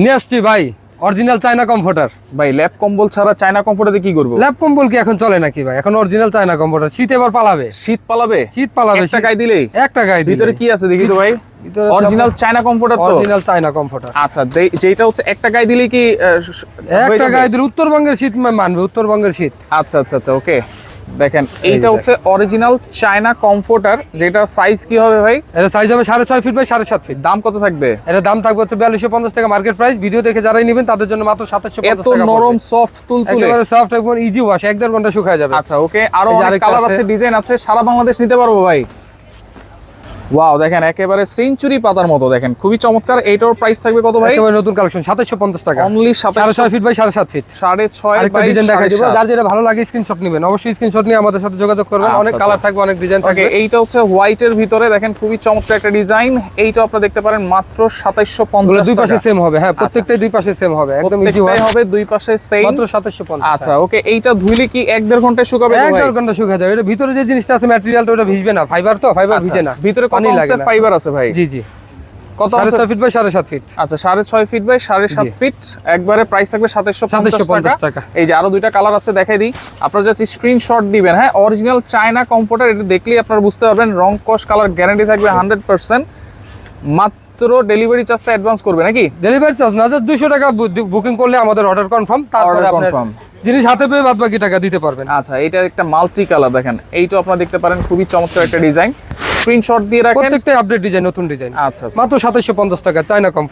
নিয়ে আসছি ভাই অরিজিনাল চায়না কমফোর্টার। ভাই ল্যাপ কম্বল ছাড়া চায়না কমফোর্টারে কি করবো? ল্যাপ কম্বল কি এখন চলে নাকি ভাই? এখন অরিজিনাল চায়না কমফোর্টার। শীত এবার পালাবে, শীত পালাবে, শীত পালাবে। একটা গায়ে দিলেই একটা গায়ে দিলেই। ভিতরে কি আছে দেখি তো ভাই। ভিতরে অরিজিনাল চায়না কমফোর্টার তো? Original China comforter. আচ্ছা, যেটা হচ্ছে একটা গায়ে দিলেই কি একটা গায়ে দিলে উত্তরবঙ্গের শীত মানবে, উত্তরবঙ্গের শীত। আচ্ছা আচ্ছা আচ্ছা, ওকে। দেখেন এইটা হচ্ছে অরিজিনাল চায়না কমফোর্টার, যেটা সাইজ কি হবে ভাই? এটা সাইজ হবে 6.5 ফিট বাই 7.5 ফিট। দাম কত থাকবে? এটা দাম থাকবে হচ্ছে 4250 টাকা মার্কেট প্রাইস। ভিডিও দেখে যারাই নেবেন তাদের জন্য মাত্র 2750 এত টাকা। নরম সফট তুলতুলে, একেবারে সফট, একদম ইজি ওয়াশ, 1.5 ঘন্টা শুকায় যাবে। আচ্ছা ওকে। আরো এই যে অনেক আরেকটা কালার আছে। আছে, ডিজাইন আছে, সারা বাংলাদেশ নিতে পারবো ভাই। ওয়াও, দেখেন একেবারে সেঞ্চুরি পাতার মতো, দেখেন খুবই চমৎকার। এইটার প্রাইস থাকবে কত ভাই? একেবারে নতুন কালেকশন 2750 টাকা। Only 6.5 feet by 7.5 fit. 6.5 আরেকটা বাই ডিজাইন দেখাই দিব, 7.5। যার যেটা ভালো লাগে স্ক্রিনশট নেবেন। অবশ্যই স্ক্রিনশট নিয়ে আমাদের সাথে যোগাযোগ করবেন। আচ্ছা, অনেক আচ্ছা। কালার থাকবে, অনেক ডিজাইন ওকে, থাকবে। এইটা হচ্ছে হোয়াইটের ভিতরে, দেখেন খুবই চমৎকার একটা ডিজাইন। এইটা আপনারা দেখতে পারেন মাত্র 2750 দুই পাশে টাকা। সেম হবে, হ্যাঁ প্রত্যেকটাই দুই পাশে সেম হবে, একদম ইজি প্রত্যেকটাই ওয়াশ। হবে দুই পাশে সেম, মাত্র 2750। আচ্ছা ওকে। এইটা ধুইলে কি 1-1.5 ঘন্টায় শুকাবে তো ভাই? 1.5 ঘন্টা শুকিয়ে যাবে। এটা ভিতরে যে জিনিসটা আছে ম্যাটেরিয়ালটা, ওটা ভিজবে না, ফাইবার তো, ফাইবার আচ্ছা, ভিজে না। ভিতরে কত পানি লাগে আছে না। ফাইবার আছে ভাই? জি জি। কত আছে? 6.5 ফিট বাই 7.5 ফিট। আচ্ছা, 6.5 ফিট বাই 7.5 জি। ফিট। একবারে প্রাইস থাকবে 2750 টাকা। এই যে আরো দুইটা কালার আছে, দেখাই দিই। আপনারা জাস্ট স্ক্রিনশট দিবেন। হ্যাঁ, অরিজিনাল চায়না কমফোর্টার, এটা দেখলেই আপনারা বুঝতে পারবেন। রং কস কালার গ্যারান্টি থাকবে 100%। মাত্র ডেলিভারি চার্জটা অ্যাডভান্স করবে নাকি? ডেলিভারি চার্জ না, জাস্ট 200 টাকা বুকিং করলে আমাদের অর্ডার কনফার্ম। তারপরে Order আপনার confirm। জিনিস হাতে পেয়ে বাদ বাকি টাকা দিতে পারবেন। আচ্ছা, এটা একটা মাল্টি কালার, দেখেন এইটাও আপনারা দেখতে পারেন, খুবই চমৎকার একটা ডিজাইন। স্ক্রিনশট দিয়ে রাখেন। প্রত্যেকটাই আপডেট ডিজাইন, নতুন ডিজাইন। আচ্ছা আচ্ছা। মাত্র 2750 টাকা চায়না কমফোর্টার।